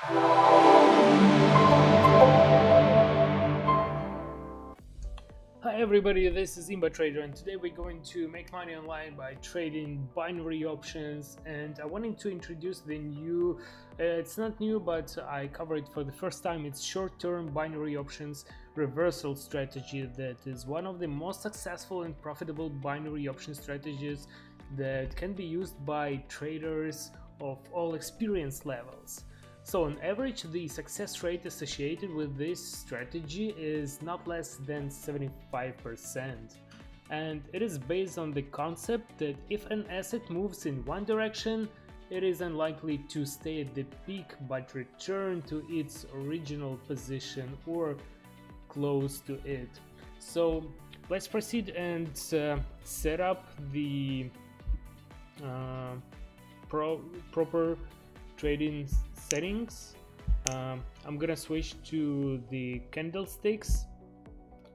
Hi everybody, this is Imba Trader, and today we're going to make money online by trading binary options. And I wanted to introduce the new, it's not new, but I cover it for the first time. It's short-term binary options reversal strategy that is one of the most successful and profitable binary option strategies that can be used by traders of all experience levels. So on average, the success rate associated with this strategy is not less than 75%. And it is based on the concept that if an asset moves in one direction, it is unlikely to stay at the peak but return to its original position or close to it. So let's proceed and set up the proper trading settings. I'm gonna switch to the candlesticks.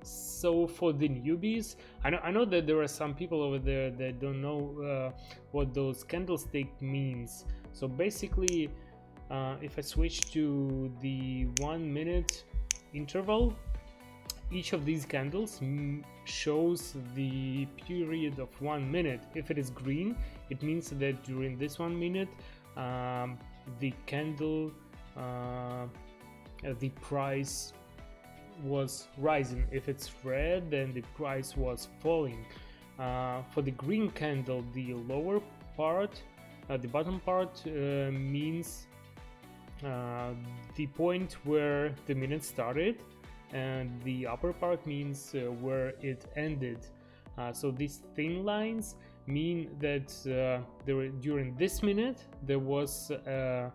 So for the newbies, I know that there are some people over there that don't know what those candlestick means. So basically, if I switch to the 1 minute interval, each of these candles shows the period of 1 minute. If it is green, it means that during this 1 minute the candle, the price was rising. If it's red, then the price was falling. For the green candle, the lower part, the bottom part means the point where the minute started, and the upper part means where it ended. So these thin lines mean that during this minute there was a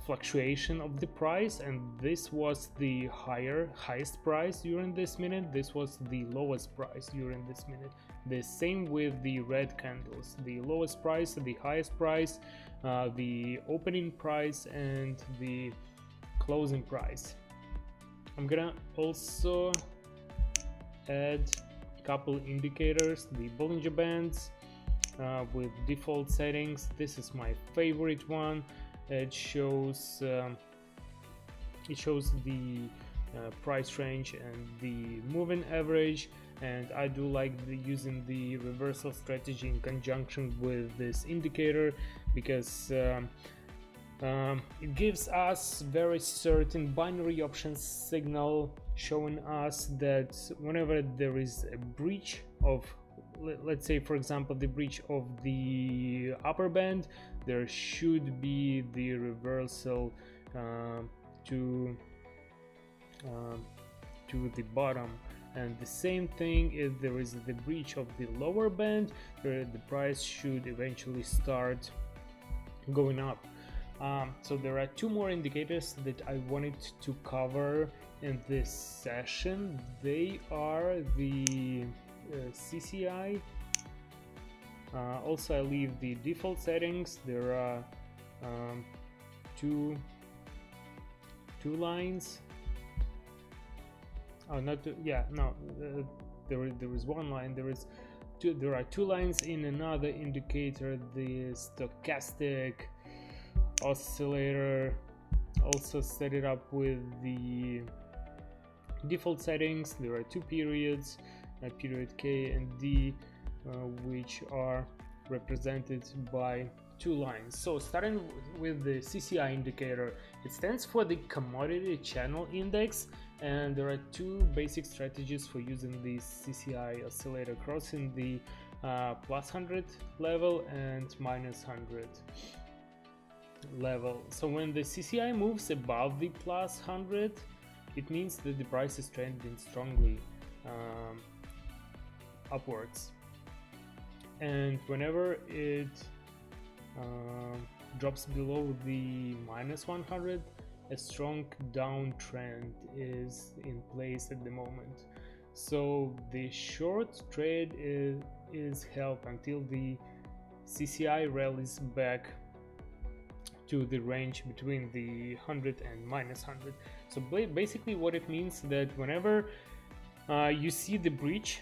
fluctuation of the price, and this was the highest price during this minute. This was the lowest price during this minute. The same with the red candles: the lowest price, the highest price, the opening price, and the closing price. I'm gonna also add couple indicators, the Bollinger Bands with default settings. This is my favorite one. It shows the price range and the moving average, and I do like using the reversal strategy in conjunction with this indicator because it gives us very certain binary options signal, showing us that whenever there is a breach of, let's say for example, the breach of the upper band, there should be the reversal to the bottom. And the same thing, if there is the breach of the lower band, the price should eventually start going up. So there are two more indicators that I wanted to cover in this session. They are the CCI. Also, I leave the default settings. There are two lines. Oh, not two, yeah, no. There is one line. There are two lines in another indicator. The stochastic oscillator. Also set it up with the default settings. There are two periods, period K and D, which are represented by two lines. So starting with the CCI indicator, it stands for the Commodity Channel Index, and there are two basic strategies for using the CCI oscillator: crossing the plus 100 level and minus 100 level. So when the CCI moves above the plus 100, it means that the price is trending strongly upwards, and whenever it drops below the minus 100, a strong downtrend is in place at the moment. So the short trade is held until the CCI rallies back to the range between the 100 and minus 100. So basically what it means that whenever you see the breach,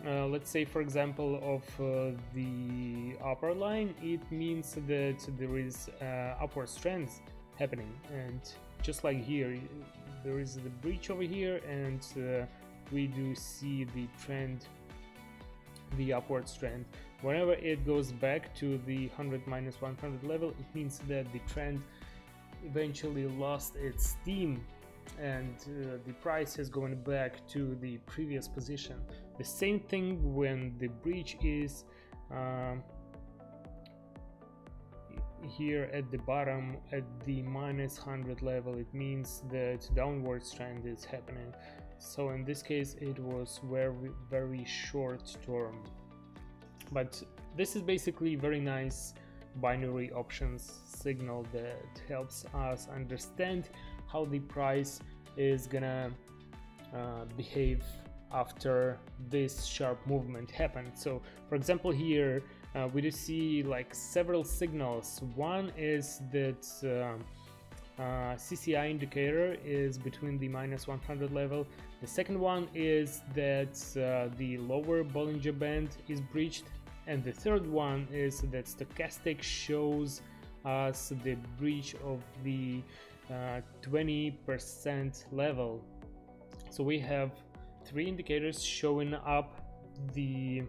let's say for example of the upper line, it means that there is upward trend happening. And just like here, there is the breach over here, and we do see the trend, the upwards trend. Whenever it goes back to the 100 minus 100 level, it means that the trend eventually lost its steam, and the price is going back to the previous position. The same thing when the breach is here at the bottom at the minus 100 level. It means that downwards trend is happening. So in this case it was very short term, but this is basically very nice binary options signal that helps us understand how the price is gonna behave after this sharp movement happened. So for example, here we do see like several signals. One is that CCI indicator is between the minus 100 level. The second one is that the lower Bollinger Band is breached, and the third one is that stochastic shows us the breach of the 20% level. So we have three indicators showing up the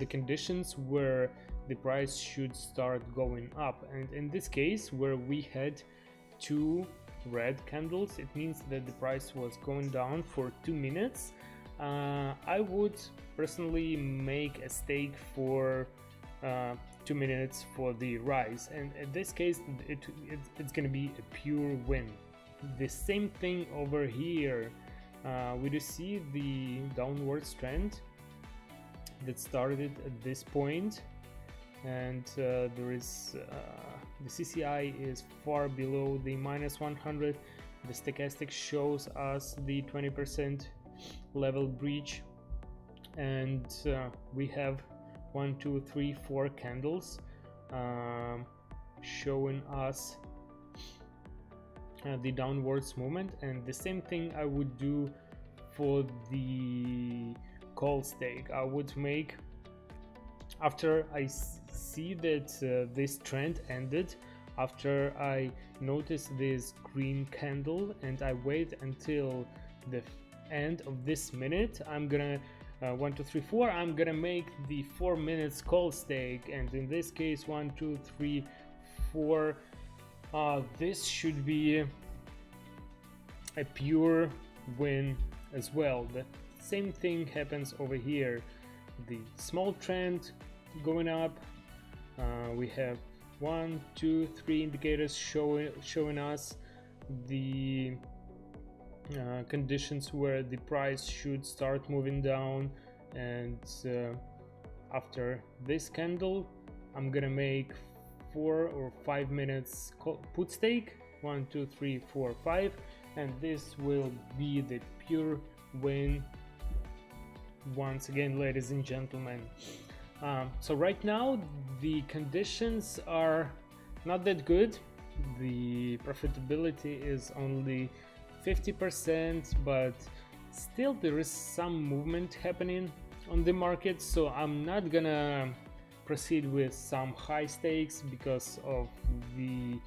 conditions where the price should start going up, and in this case where we had two red candles, it means that the price was going down for 2 minutes. I would personally make a stake for 2 minutes for the rise, and in this case it's gonna be a pure win. The same thing over here. We do see the downwards trend that started at this point, and there is the CCI is far below the minus 100. The stochastic shows us the 20% level breach, and we have 1 2 3 4 candles showing us the downwards movement. And the same thing I would do for the call stake. I would make, after I see that this trend ended, after I notice this green candle and I wait until the end of this minute, I'm gonna 1 2 3 4 I'm gonna make the 4 minutes call stake, and in this case 1 2 3 4 this should be a pure win as well. The same thing happens over here. The small trend going up, we have 1 2 3 indicators showing us the conditions where the price should start moving down, and after this candle I'm gonna make 4 or 5 minutes put stake, 1 2 3 4 5, and this will be the pure win once again, ladies and gentlemen. So right now the conditions are not that good. The profitability is only 50%, but still there is some movement happening on the market, so I'm not gonna proceed with some high stakes because of the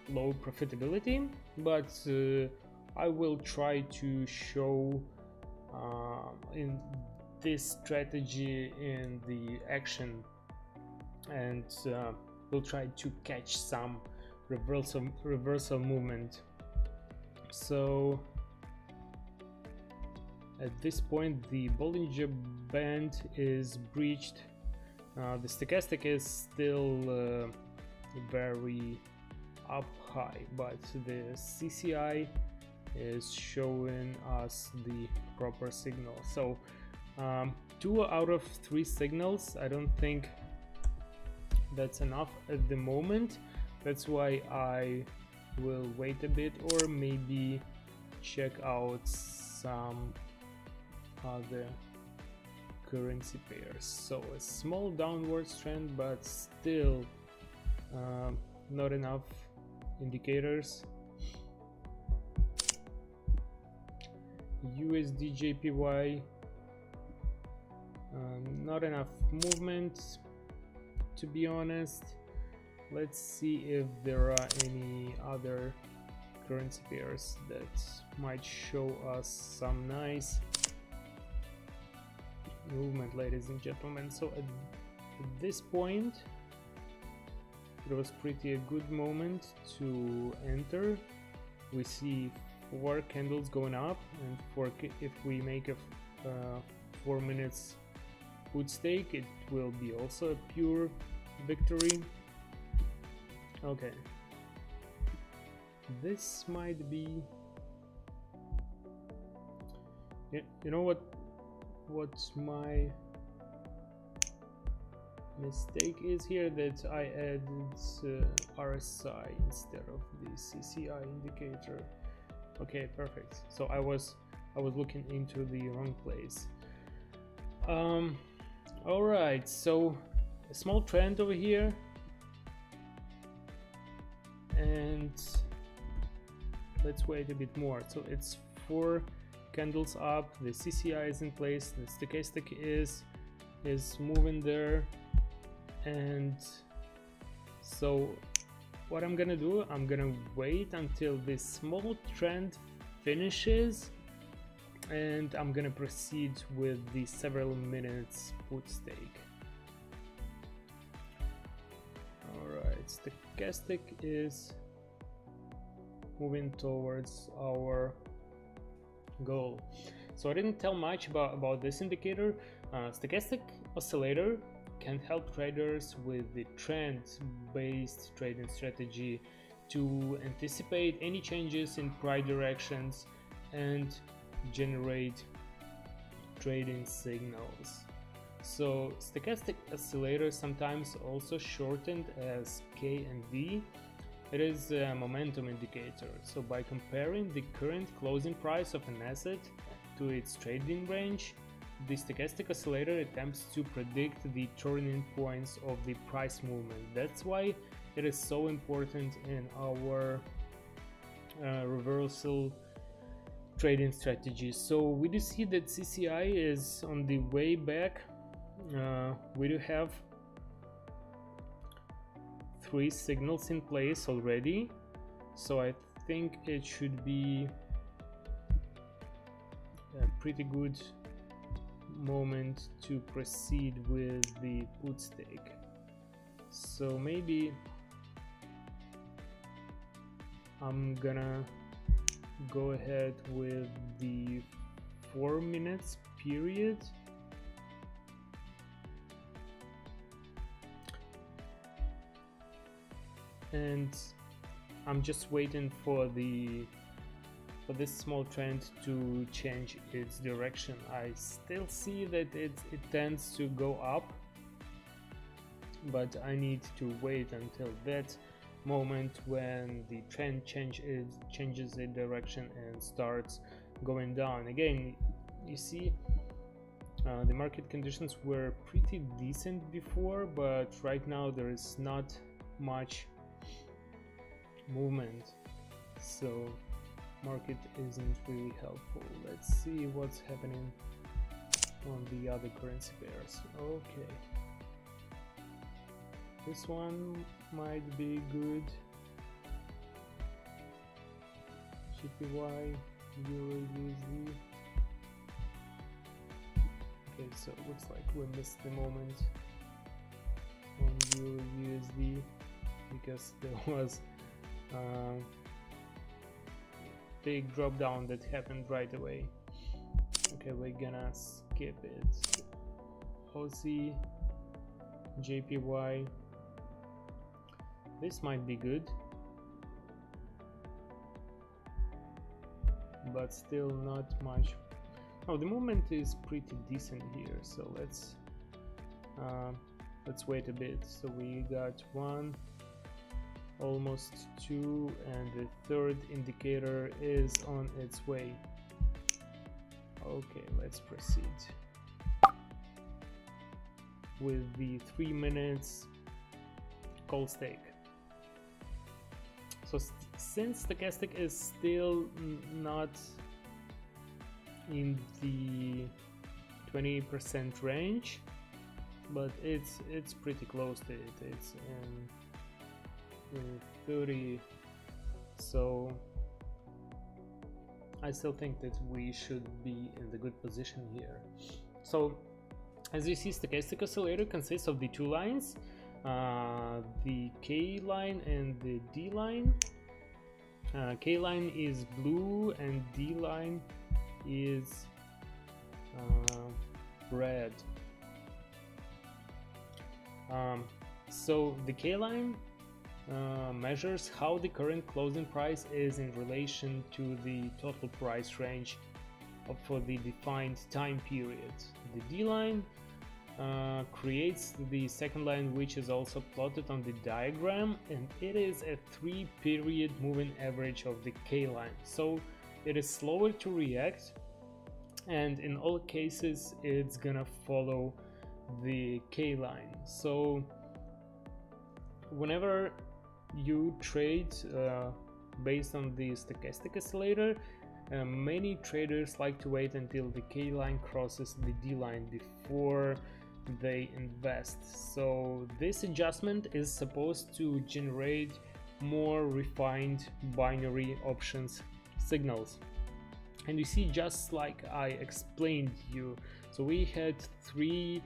low profitability, but I will try to show in this strategy in the action, and we'll try to catch some reversal movement. So at this point the Bollinger Band is breached. The stochastic is still very up high, but the CCI is showing us the proper signal. So 2 out of 3 signals, I don't think that's enough at the moment. That's why I will wait a bit, or maybe check out some other currency pairs. So a small downwards trend, but still not enough indicators. USD JPY, not enough movement, to be honest. let's see if there are any other currency pairs that might show us some nice movement, ladies and gentlemen. So at this point it was pretty a good moment to enter. We see 4 candles going up, and if we make a 4 minutes put stake, it will be also a pure victory. Okay, this might be, you know what my mistake is here, that I added RSI instead of the CCI indicator. Okay, perfect. So I was looking into the wrong place. All right, so a small trend over here, and let's wait a bit more. So it's 4 candles up, the CCI is in place, the stochastic is moving there, and so what I'm gonna do, I'm gonna wait until this small trend finishes, and I'm gonna proceed with the several minutes put stake. Alright, stochastic is moving towards our goal. So I didn't tell much about this indicator. Stochastic oscillator can help traders with the trend-based trading strategy to anticipate any changes in price directions and generate trading signals. So stochastic oscillator, sometimes also shortened as KNV, it is a momentum indicator. So by comparing the current closing price of an asset to its trading range, the stochastic oscillator attempts to predict the turning points of the price movement. That's why it is so important in our reversal trading strategy. So we do see that CCI is on the way back. We do have 3 signals in place already, so I think it should be a pretty good moment to proceed with the put stake. So maybe I'm gonna go ahead with the 4 minutes period. And I'm just waiting for this small trend to change its direction. I still see that it tends to go up, but I need to wait until that moment when the trend changes the direction and starts going down again. You see, the market conditions were pretty decent before, but right now there is not much movement, so market isn't really helpful. Let's see what's happening on the other currency pairs. Okay, this one might be good. JPY, Euro USD. Okay, so it looks like we missed the moment on Euro USD because there was big drop down that happened right away. Okay, we're gonna skip it. Aussie, JPY, this might be good, but still not much. Oh, the movement is pretty decent here, so let's wait a bit. So we got 1, almost 2, and the third indicator is on its way. Okay, let's proceed with the 3 minutes call stake. So since stochastic is still not in the 20% range, but it's pretty close to it. It's in 30, so I still think that we should be in the good position here. So as you see, stochastic oscillator consists of the two lines, the K line and the D line. K line is blue and D line is red. So the K line measures how the current closing price is in relation to the total price range for the defined time period. The D line creates the second line, which is also plotted on the diagram, and it is a 3-period moving average of the K line. So it is slower to react, and in all cases it's gonna follow the K line. So whenever you trade based on the stochastic oscillator, many traders like to wait until the K line crosses the D line before they invest. So this adjustment is supposed to generate more refined binary options signals. And you see, just like I explained you, so we had three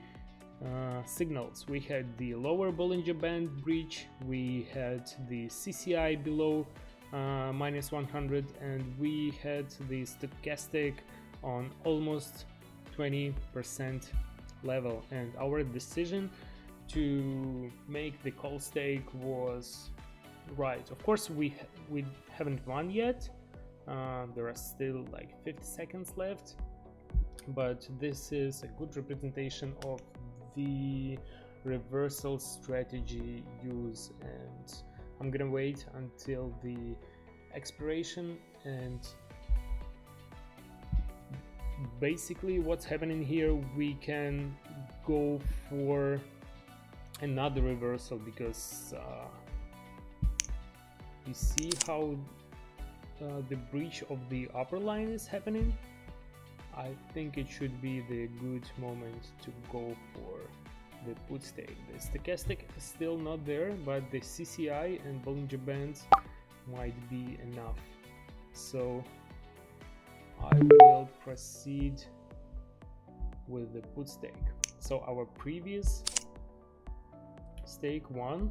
signals. We had the lower Bollinger Band breach, we had the CCI below -100, and we had the stochastic on almost 20% level. And our decision to make the call stake was right. Of course, we haven't won yet. There are still like 50 seconds left, but this is a good representation of the reversal strategy use, and I'm gonna wait until the expiration. And basically what's happening here, we can go for another reversal, because you see how the breach of the upper line is happening. I think it should be the good moment to go for the put stake. The stochastic is still not there, but the CCI and Bollinger Bands might be enough. So I will proceed with the put stake. So our previous stake won.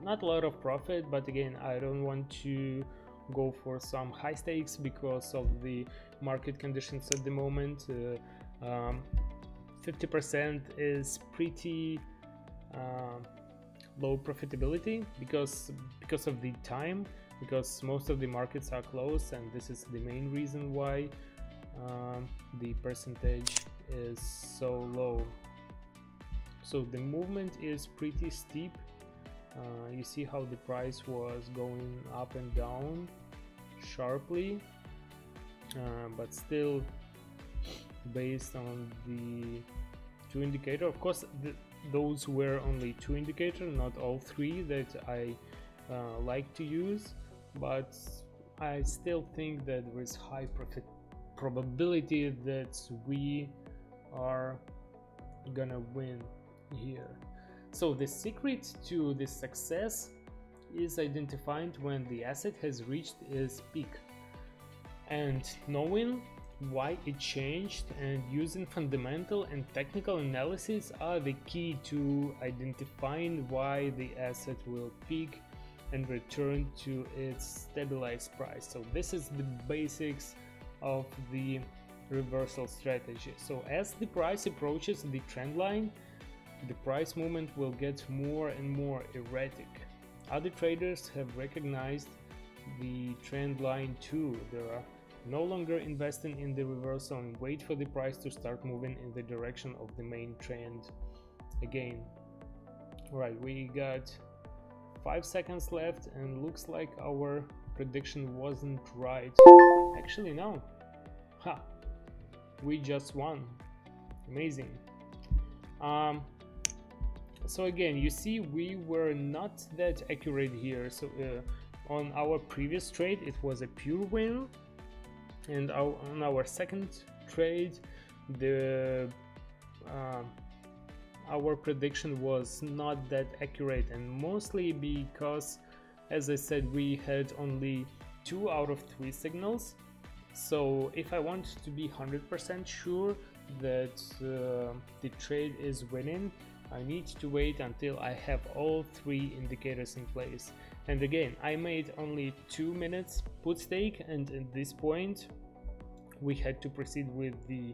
Not a lot of profit, but again, I don't want to go for some high stakes because of the market conditions at the moment. 50% is pretty low profitability because of the time, because most of the markets are closed, and this is the main reason why the percentage is so low. So the movement is pretty steep. You see how the price was going up and down sharply, but still based on the two indicator. Of course, those were only two indicators, not all three that I like to use, but I still think that there is high probability that we are gonna win here. So the secret to this success is identifying when the asset has reached its peak, and knowing why it changed and using fundamental and technical analysis are the key to identifying why the asset will peak and return to its stabilized price. So this is the basics of the reversal strategy. So as the price approaches the trend line, the price movement will get more and more erratic. Other traders have recognized the trend line too. They are no longer investing in the reversal and wait for the price to start moving in the direction of the main trend again. Right, we got 5 seconds left, and looks like our prediction wasn't right. Actually, no. Ha! We just won. Amazing. So again, you see, we were not that accurate here. So on our previous trade, it was a pure win, and on our second trade, the our prediction was not that accurate, and mostly because, as I said, we had only 2 out of 3 signals. So if I want to be 100% sure that the trade is winning, I need to wait until I have all 3 indicators in place. And again, I made only 2 minutes put stake, and at this point we had to proceed with the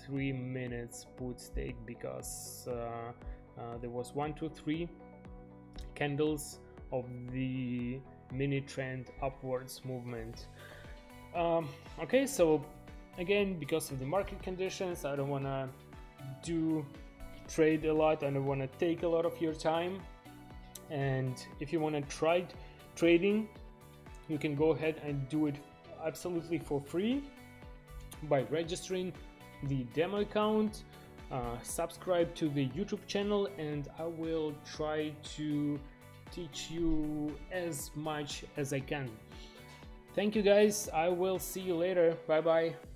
3 minutes put stake because there was 1, 2, 3 candles of the mini trend upwards movement. Okay, so again, because of the market conditions, I don't want to trade a lot, I don't want to take a lot of your time. And if you want to try trading, you can go ahead and do it absolutely for free by registering the demo account, subscribe to the YouTube channel, and I will try to teach you as much as I can. Thank you guys, I will see you later. Bye bye.